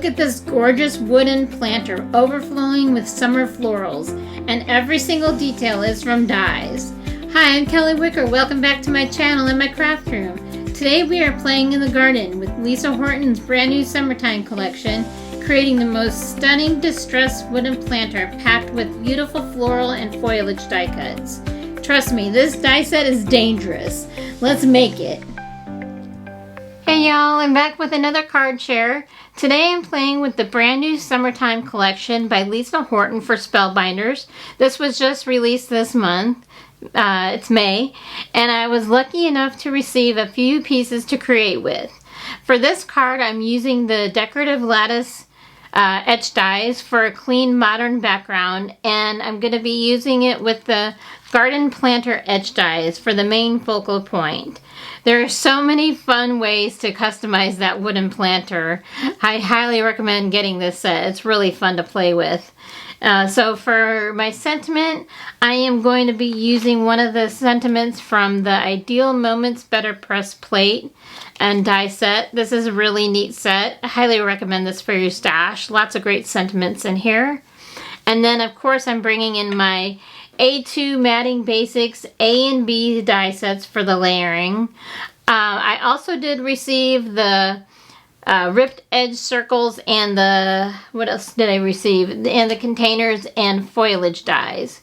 Look at this gorgeous wooden planter overflowing with summer florals, and every single detail is from dies. Hi, I'm Kelly Wicker. Welcome back to my channel and my craft room. Today we are playing in the garden with Lisa Horton's brand new summertime collection, creating the most stunning distressed wooden planter packed with beautiful floral and foliage die cuts. Trust me, this die set is dangerous. Let's make it. Hey y'all, I'm back with another card share. Today I'm playing with the brand new summertime collection by Lisa Horton for Spellbinders. This was just released this month. It's May, and I was lucky enough to receive a few pieces to create with. For this card, I'm using the Decorative Lattice etched dies for a clean modern background, and I'm going to be using it with the garden planter etched dies for the main focal point. There are so many fun ways to customize that wooden planter. I highly recommend getting this set. It's really fun to play with. So for my sentiment, I am going to be using one of the sentiments from the Ideal Moments Better Pressed Plate and die set. This is a really neat set. I highly recommend this for your stash. Lots of great sentiments in here. And then of course I'm bringing in my A2 Matting Basics A and B die sets for the layering. I also did receive the ripped edge circles and the, what else did I receive? And the containers and foliage dies.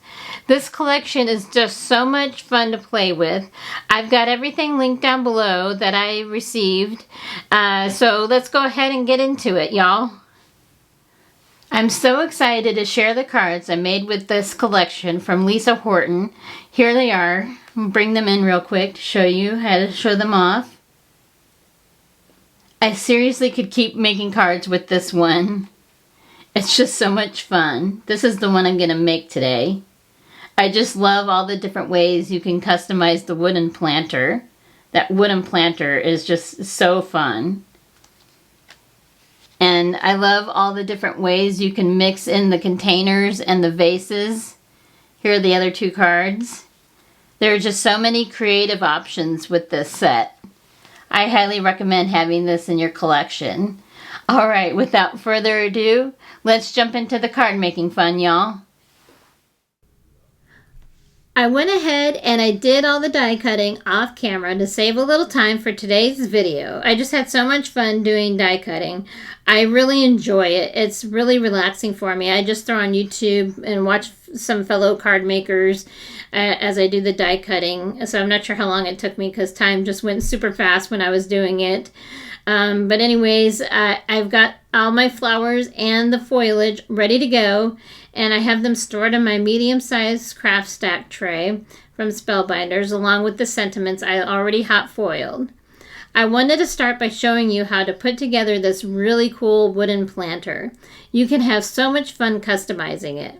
This collection is just so much fun to play with. I've got everything linked down below that I received. So let's go ahead and get into it, y'all. I'm so excited to share the cards I made with this collection from Lisa Horton. Here they are. I'll bring them in real quick to show you how to show them off. I seriously could keep making cards with this one. It's just so much fun. This is the one I'm going to make today. I just love all the different ways you can customize the wooden planter. That wooden planter is just so fun. And I love all the different ways you can mix in the containers and the vases. Here are the other two cards. There are just so many creative options with this set. I highly recommend having this in your collection. Alright, without further ado, let's jump into the card making fun, y'all. I went ahead and I did all the die cutting off camera to save a little time for today's video. I just had so much fun doing die cutting. I really enjoy it. It's really relaxing for me. I just throw on YouTube and watch some fellow card makers as I do the die cutting. So I'm not sure how long it took me because time just went super fast when I was doing it. But anyways, I've got all my flowers and the foliage ready to go. And I have them stored in my medium-sized craft stack tray from Spellbinders along with the sentiments I already hot foiled. I wanted to start by showing you how to put together this really cool wooden planter. You can have so much fun customizing it.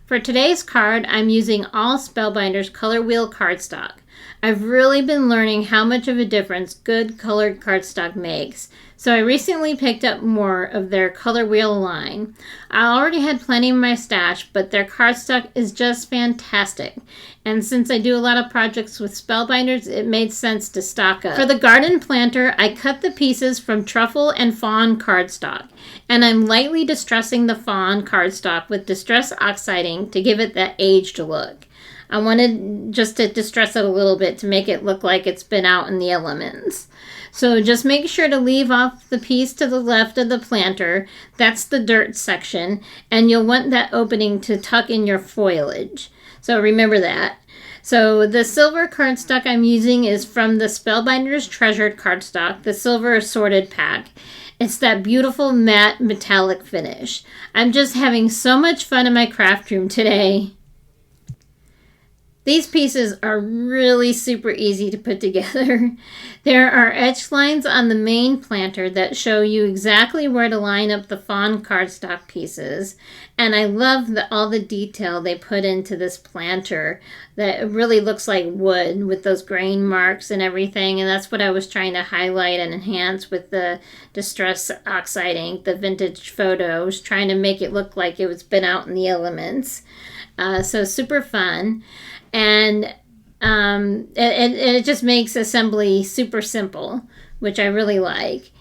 For today's card, I'm using all Spellbinders color wheel cardstock. I've really been learning how much of a difference good colored cardstock makes, so I recently picked up more of their color wheel line. I already had plenty in my stash, but their cardstock is just fantastic. And since I do a lot of projects with Spellbinders, it made sense to stock up. For the garden planter, I cut the pieces from truffle and fawn cardstock, and I'm lightly distressing the fawn cardstock with distress oxiding to give it that aged look. I wanted just to distress it a little bit to make it look like it's been out in the elements. So just make sure to leave off the piece to the left of the planter. That's the dirt section, and you'll want that opening to tuck in your foliage. So remember that. So the silver cardstock I'm using is from the Spellbinders Treasured cardstock, the silver assorted pack. It's that beautiful matte metallic finish. I'm just having so much fun in my craft room today. These pieces are really super easy to put together. There are etch lines on the main planter that show you exactly where to line up the fawn cardstock pieces. And I love all the detail they put into this planter that really looks like wood with those grain marks and everything. And that's what I was trying to highlight and enhance with the distress oxiding, the vintage photos, trying to make it look like it was been out in the elements. So super fun. And it just makes assembly super simple, which I really like.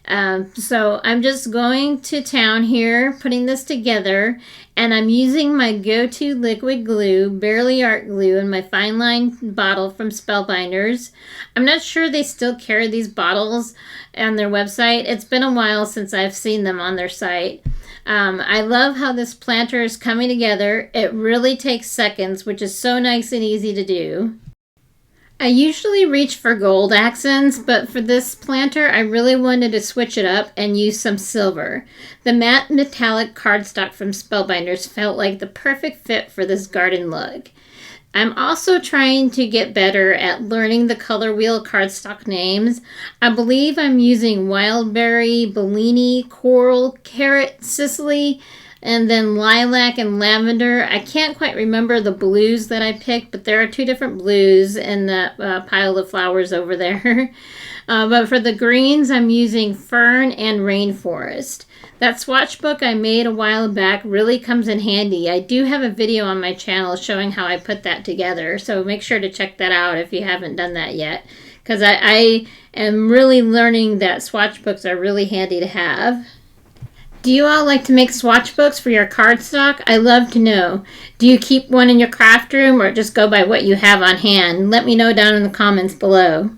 So I'm just going to town here, putting this together, and I'm using my go-to liquid glue, Barely Art Glue, in my fine line bottle from Spellbinders. I'm not sure they still carry these bottles on their website. It's been a while since I've seen them on their site. I love how this planter is coming together. It really takes seconds, which is so nice and easy to do. I usually reach for gold accents, but for this planter, I really wanted to switch it up and use some silver. The matte metallic cardstock from Spellbinders felt like the perfect fit for this garden look. I'm also trying to get better at learning the color wheel cardstock names. I believe I'm using Wildberry, Bellini, Coral, Carrot, Sicily, and then Lilac and Lavender. I can't quite remember the blues that I picked, but there are 2 different blues in that pile of flowers over there. But for the greens, I'm using Fern and Rainforest. That swatch book I made a while back really comes in handy. I do have a video on my channel showing how I put that together, so make sure to check that out if you haven't done that yet, because I am really learning that swatch books are really handy to have. Do you all like to make swatch books for your cardstock? I love to know. Do you keep one in your craft room or just go by what you have on hand? Let me know down in the comments below.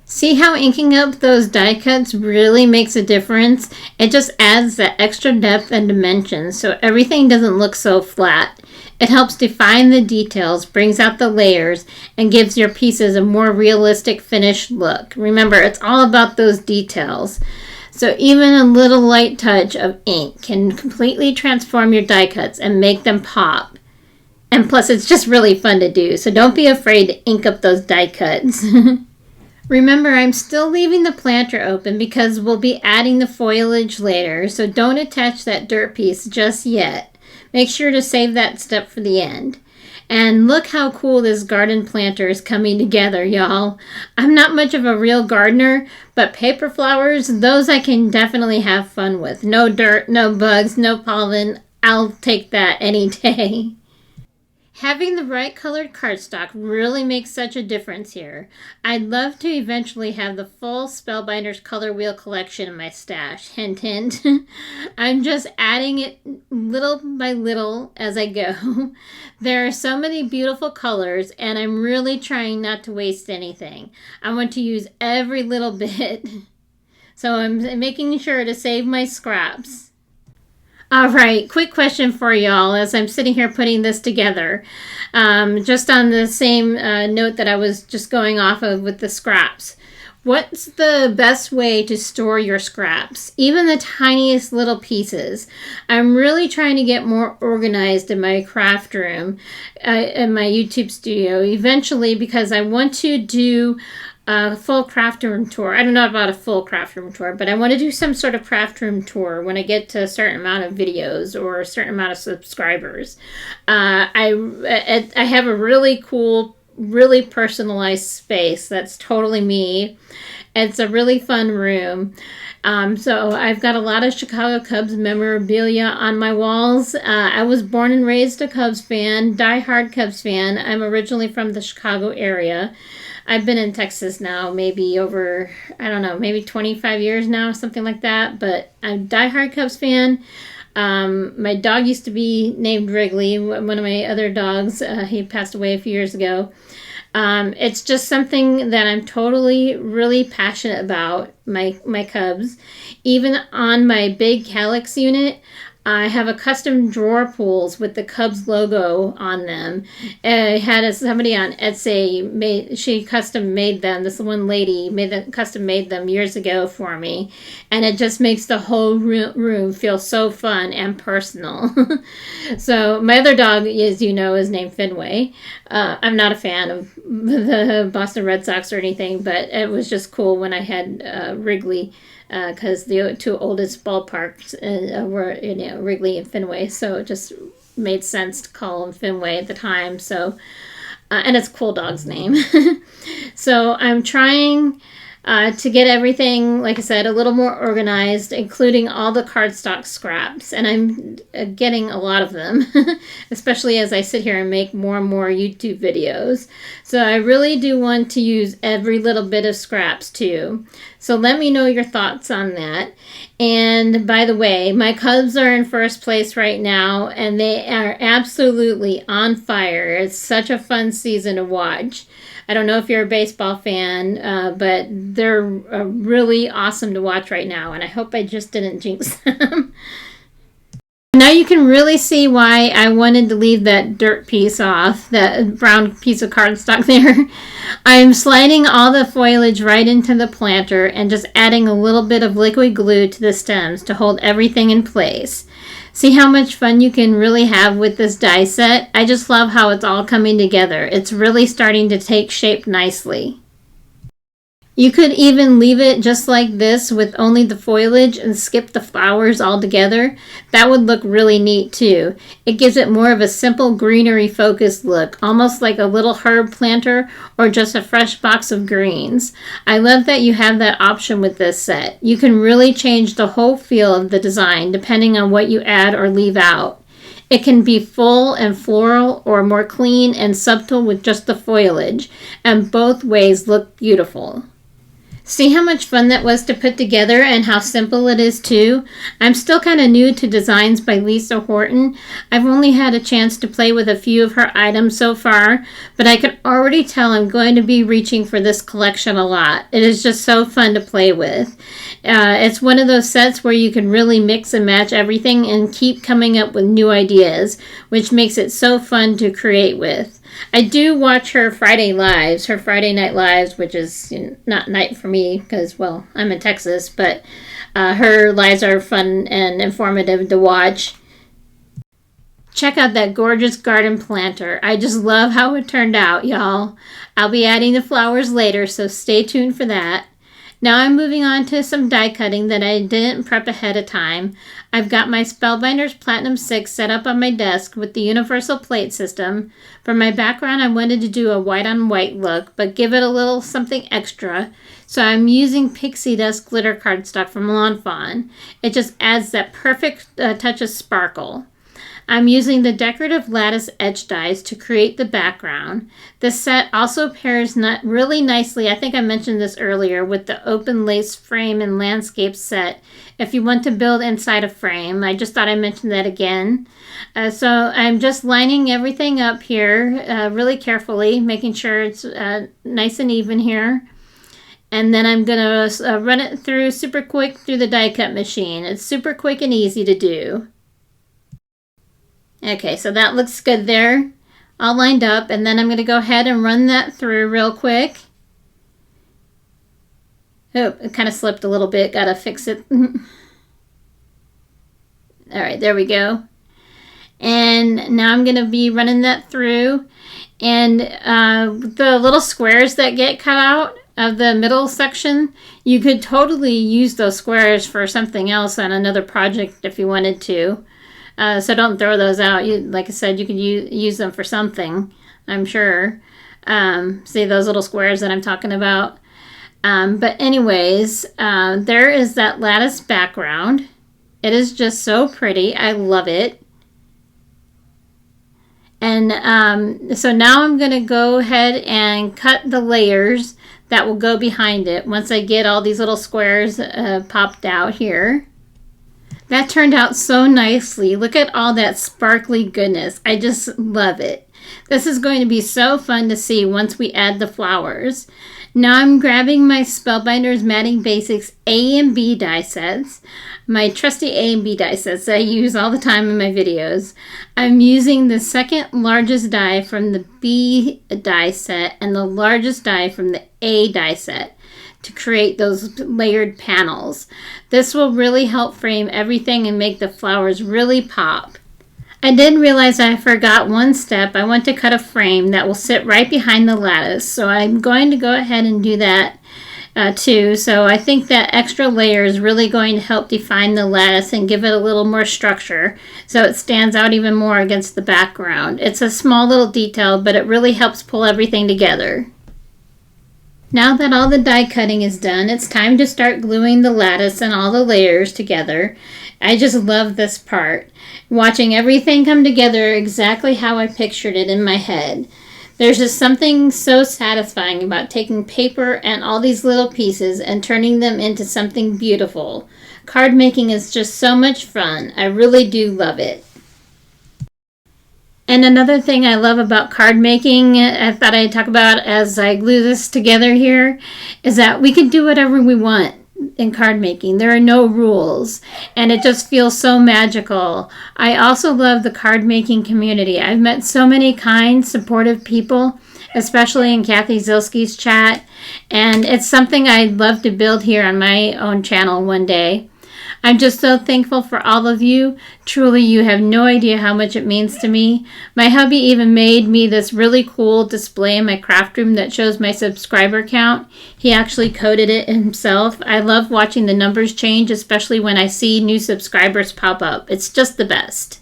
See how inking up those die cuts really makes a difference? It just adds that extra depth and dimension so everything doesn't look so flat. It helps define the details, brings out the layers, and gives your pieces a more realistic finished look. Remember, it's all about those details. So even a little light touch of ink can completely transform your die cuts and make them pop. And plus, it's just really fun to do, so don't be afraid to ink up those die cuts. Remember, I'm still leaving the planter open because we'll be adding the foliage later, so don't attach that dirt piece just yet. Make sure to save that step for the end. And look how cool this garden planter is coming together, y'all. I'm not much of a real gardener, but paper flowers, those I can definitely have fun with. No dirt, no bugs, no pollen. I'll take that any day. Having the right colored cardstock really makes such a difference here. I'd love to eventually have the full Spellbinders color wheel collection in my stash. Hint, hint. I'm just adding it little by little as I go. There are so many beautiful colors, and I'm really trying not to waste anything. I want to use every little bit. So I'm making sure to save my scraps. All right, quick question for y'all as I'm sitting here putting this together. Just on the same note that I was just going off of with the scraps. What's the best way to store your scraps? Even the tiniest little pieces. I'm really trying to get more organized in my craft room, in my YouTube studio eventually, because I want to do a full craft room tour. I don't know about a full craft room tour, but I want to do some sort of craft room tour when I get to a certain amount of videos or a certain amount of subscribers. I have a really cool, really personalized space that's totally me. It's a really fun room. So I've got a lot of Chicago Cubs memorabilia on my walls. I was born and raised a Cubs fan, die-hard Cubs fan. I'm originally from the Chicago area. I've been in Texas now maybe over, I don't know, maybe 25 years now, something like that. But I'm a die-hard Cubs fan. My dog used to be named Wrigley, one of my other dogs. He passed away a few years ago. It's just something that I'm totally, really passionate about, my Cubs. Even on my big Calyx unit, I have a custom drawer pulls with the Cubs logo on them. I had somebody on Etsy, she custom made them. This one lady custom made them years ago for me. And it just makes the whole room feel so fun and personal. So my other dog, as you know, is named Fenway. I'm not a fan of the Boston Red Sox or anything, but it was just cool when I had Wrigley. Because the 2 oldest ballparks were, Wrigley and Fenway, so it just made sense to call him Fenway at the time. So, and it's a cool dog's name. So I'm trying to get everything, like I said, a little more organized, including all the cardstock scraps. And I'm getting a lot of them, especially as I sit here and make more and more YouTube videos. So I really do want to use every little bit of scraps too. So let me know your thoughts on that. And by the way, my Cubs are in first place right now, and they are absolutely on fire. It's such a fun season to watch. I don't know if you're a baseball fan, but they're really awesome to watch right now, and I hope I just didn't jinx them. Now you can really see why I wanted to leave that dirt piece off, that brown piece of cardstock there. I'm sliding all the foliage right into the planter and just adding a little bit of liquid glue to the stems to hold everything in place. See how much fun you can really have with this die set? I just love how it's all coming together. It's really starting to take shape nicely. You could even leave it just like this with only the foliage and skip the flowers altogether. That would look really neat too. It gives it more of a simple greenery focused look, almost like a little herb planter or just a fresh box of greens. I love that you have that option with this set. You can really change the whole feel of the design depending on what you add or leave out. It can be full and floral or more clean and subtle with just the foliage, and both ways look beautiful. See how much fun that was to put together and how simple it is too? I'm still kind of new to designs by Lisa Horton. I've only had a chance to play with a few of her items so far, but I can already tell I'm going to be reaching for this collection a lot. It is just so fun to play with. It's one of those sets where you can really mix and match everything and keep coming up with new ideas, which makes it so fun to create with. I do watch her Friday Night Lives, which is not night for me because, well, I'm in Texas, but her lives are fun and informative to watch. Check out that gorgeous garden planter. I just love how it turned out, y'all. I'll be adding the flowers later, so stay tuned for that. Now I'm moving on to some die cutting that I didn't prep ahead of time. I've got my Spellbinders Platinum 6 set up on my desk with the universal plate system. For my background, I wanted to do a white on white look, but give it a little something extra. So I'm using pixie dust glitter cardstock from Lawn Fawn. It just adds that perfect touch of sparkle. I'm using the Decorative Lattice Etched dies to create the background. This set also pairs really nicely, I think I mentioned this earlier, with the open lace frame and landscape set if you want to build inside a frame. I just thought I mentioned that again. So I'm just lining everything up here really carefully, making sure it's nice and even here. And then I'm going to run it through super quick through the die cut machine. It's super quick and easy to do. Okay, so that looks good there, all lined up, and then I'm going to go ahead and run that through real quick. Oh, it kind of slipped a little bit, gotta fix it. All right, there we go. And now I'm going to be running that through, and the little squares that get cut out of the middle section, you could totally use those squares for something else on another project if you wanted to. So don't throw those out. Like I said, you can use them for something, I'm sure. See those little squares that I'm talking about? But anyways, there is that lattice background. It is just so pretty. I love it. And so now I'm going to go ahead and cut the layers that will go behind it once I get all these little squares popped out here. That turned out so nicely. Look at all that sparkly goodness. I just love it. This is going to be so fun to see once we add the flowers. Now I'm grabbing my Spellbinders Matting Basics A and B die sets. My trusty A and B die sets that I use all the time in my videos. I'm using the second largest die from the B die set and the largest die from the A die set to create those layered panels. This will really help frame everything and make the flowers really pop. I did realize I forgot one step. I want to cut a frame that will sit right behind the lattice, so I'm going to go ahead and do that too. So I think that extra layer is really going to help define the lattice and give it a little more structure so it stands out even more against the background. It's a small little detail, but it really helps pull everything together. Now that all the die cutting is done, it's time to start gluing the lattice and all the layers together. I just love this part, watching everything come together exactly how I pictured it in my head. There's just something so satisfying about taking paper and all these little pieces and turning them into something beautiful. Card making is just so much fun. I really do love it. And another thing I love about card making, I thought I'd talk about as I glue this together here, is that we can do whatever we want in card making. There are no rules, and it just feels so magical. I also love the card making community. I've met so many kind, supportive people, especially in Kathy Zilski's chat, and it's something I'd love to build here on my own channel one day. I'm just so thankful for all of you. Truly, you have no idea how much it means to me. My hubby even made me this really cool display in my craft room that shows my subscriber count. He actually coded it himself. I love watching the numbers change, especially when I see new subscribers pop up. It's just the best.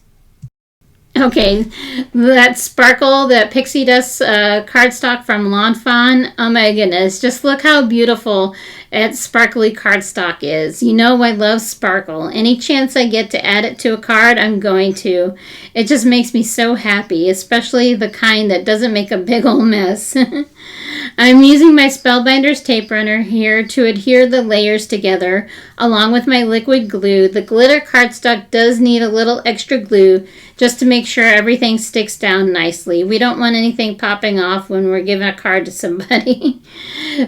Okay, that sparkle, that pixie dust cardstock from Lawn Fawn, oh my goodness, just look how beautiful that sparkly cardstock is. You know I love sparkle. Any chance I get to add it to a card, I'm going to. It just makes me so happy, especially the kind that doesn't make a big old mess. I'm using my Spellbinders tape runner here to adhere the layers together along with my liquid glue. The glitter cardstock does need a little extra glue just to make sure everything sticks down nicely. We don't want anything popping off when we're giving a card to somebody.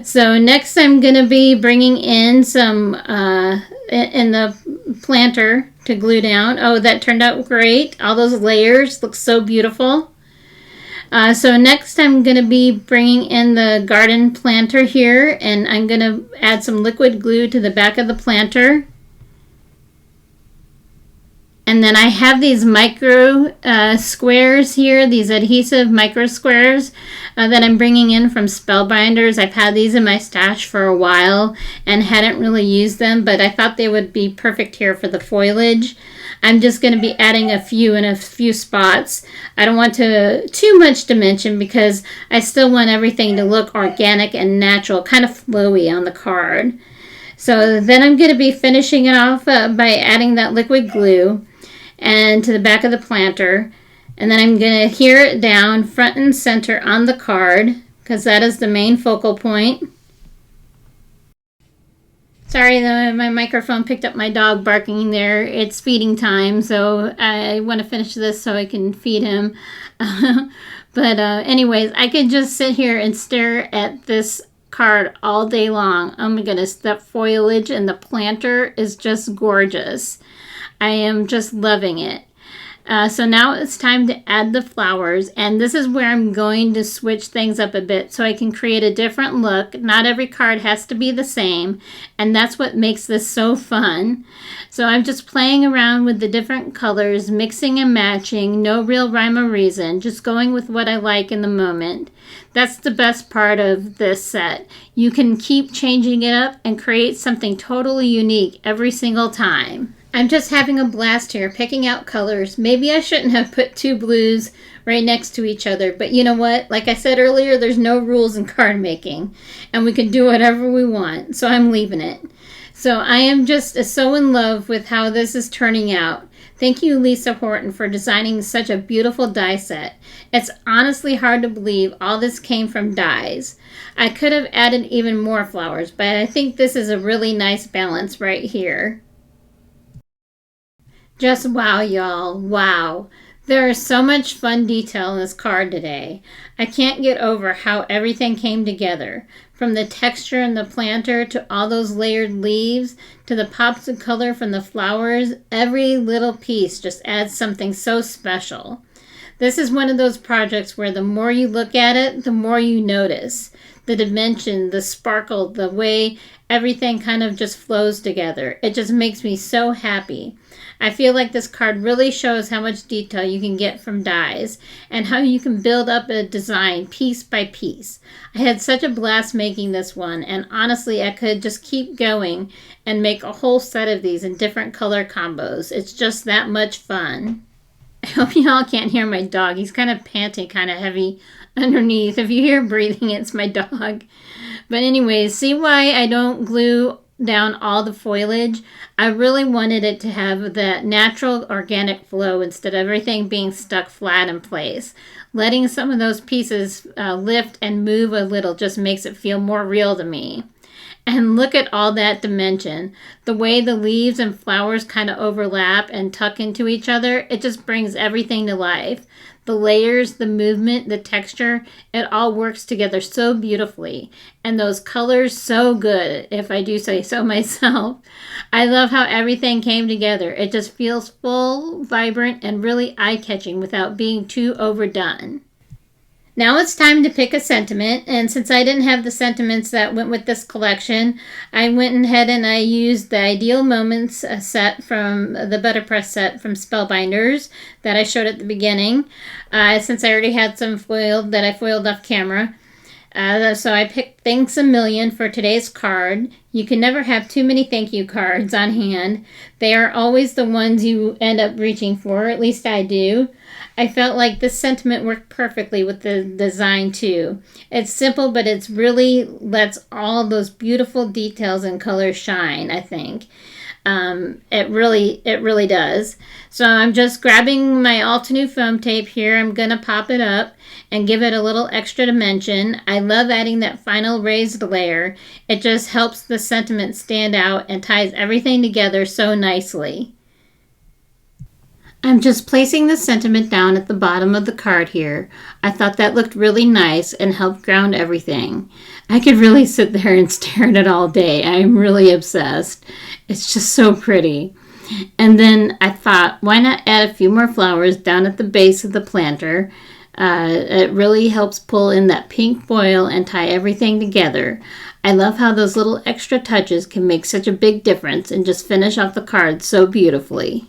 So next I'm going to be bringing in some in the planter to glue down. Oh, that turned out great. All those layers look so beautiful. So next I'm going to be bringing in the garden planter here, and I'm going to add some liquid glue to the back of the planter. And then I have these micro squares here, these adhesive micro squares that I'm bringing in from Spellbinders. I've had these in my stash for a while and hadn't really used them, but I thought they would be perfect here for the foliage. I'm just going to be adding a few in a few spots. I don't want too much to mention because I still want everything to look organic and natural, kind of flowy on the card. So then I'm going to be finishing it off by adding that liquid glue and to the back of the planter. And then I'm going to adhere it down front and center on the card because that is the main focal point. Sorry, my microphone picked up my dog barking there. It's feeding time, so I want to finish this so I can feed him. But anyways, I could just sit here and stare at this card all day long. Oh my goodness, that foliage and the planter is just gorgeous. I am just loving it. So now it's time to add the flowers, and this is where I'm going to switch things up a bit so I can create a different look. Not every card has to be the same, and that's what makes this so fun. So I'm just playing around with the different colors, mixing and matching, no real rhyme or reason, just going with what I like in the moment. That's the best part of this set. You can keep changing it up and create something totally unique every single time. I'm just having a blast here, picking out colors. Maybe I shouldn't have put two blues right next to each other, but you know what? Like I said earlier, there's no rules in card making, and we can do whatever we want, so I'm leaving it. So I am just so in love with how this is turning out. Thank you, Lisa Horton, for designing such a beautiful die set. It's honestly hard to believe all this came from dies. I could have added even more flowers, but I think this is a really nice balance right here. Just wow, y'all. Wow. There is so much fun detail in this card today. I can't get over how everything came together. From the texture in the planter to all those layered leaves to the pops of color from the flowers, every little piece just adds something so special. This is one of those projects where the more you look at it, the more you notice. The dimension, the sparkle, the way everything kind of just flows together. It just makes me so happy. I feel like this card really shows how much detail you can get from dies and how you can build up a design piece by piece. I had such a blast making this one, and honestly I could just keep going and make a whole set of these in different color combos. It's just that much fun. I hope y'all can't hear my dog. He's kind of panting, kind of heavy underneath. If you hear breathing, it's my dog. But anyways, see why I don't glue down all the foliage? I really wanted it to have that natural organic flow instead of everything being stuck flat in place. Letting some of those pieces lift and move a little just makes it feel more real to me. And look at all that dimension. The way the leaves and flowers kind of overlap and tuck into each other, it just brings everything to life. The layers, the movement, the texture, it all works together so beautifully. And those colors, so good, if I do say so myself. I love how everything came together. It just feels full, vibrant, and really eye-catching without being too overdone. Now it's time to pick a sentiment, and since I didn't have the sentiments that went with this collection, I went ahead and I used the Ideal Moments set from the Butterpress set from Spellbinders that I showed at the beginning, since I already had some foiled that I foiled off camera. So I picked Thanks a Million for today's card. You can never have too many thank you cards on hand. They are always the ones you end up reaching for, at least I do. I felt like this sentiment worked perfectly with the design too. It's simple, but it's really lets all those beautiful details and colors shine, I think. It really does. So I'm just grabbing my Altenew foam tape here. I'm going to pop it up and give it a little extra dimension. I love adding that final raised layer. It just helps the sentiment stand out and ties everything together so nicely. I'm just placing the sentiment down at the bottom of the card here. I thought that looked really nice and helped ground everything. I could really sit there and stare at it all day. I'm really obsessed. It's just so pretty. And then I thought, why not add a few more flowers down at the base of the planter? It really helps pull in that pink foil and tie everything together. I love how those little extra touches can make such a big difference and just finish off the card so beautifully.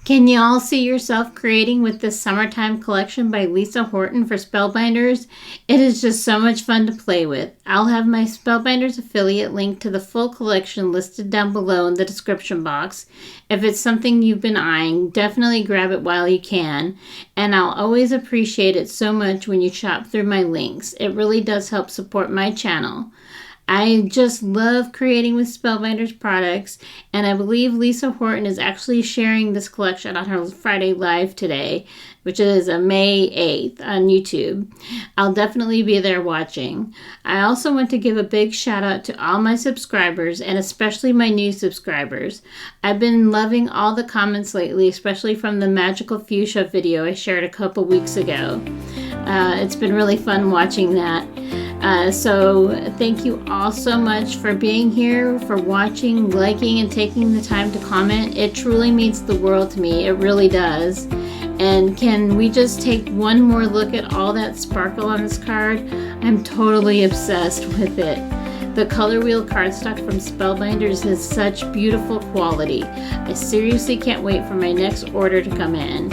Can you all see yourself creating with this summertime collection by Lisa Horton for Spellbinders? It is just so much fun to play with. I'll have my Spellbinders affiliate link to the full collection listed down below in the description box. If it's something you've been eyeing, definitely grab it while you can. And I'll always appreciate it so much when you shop through my links. It really does help support my channel. I just love creating with Spellbinders products, and I believe Lisa Horton is actually sharing this collection on her Friday Live today, which is May 8th on YouTube. I'll definitely be there watching. I also want to give a big shout out to all my subscribers, and especially my new subscribers. I've been loving all the comments lately, especially from the Magical Fuchsia video I shared a couple weeks ago. It's been really fun watching that. So thank you all so much for being here, for watching, liking, and taking the time to comment. It truly means the world to me. It really does. And can we just take one more look at all that sparkle on this card? I'm totally obsessed with it. The color wheel cardstock from Spellbinders is such beautiful quality. I seriously can't wait for my next order to come in.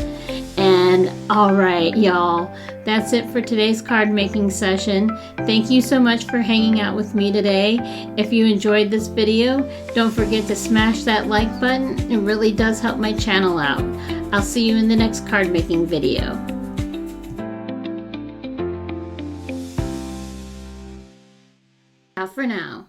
And alright, y'all, that's it for today's card making session. Thank you so much for hanging out with me today. If you enjoyed this video, don't forget to smash that like button. It really does help my channel out. I'll see you in the next card making video. Ciao for now.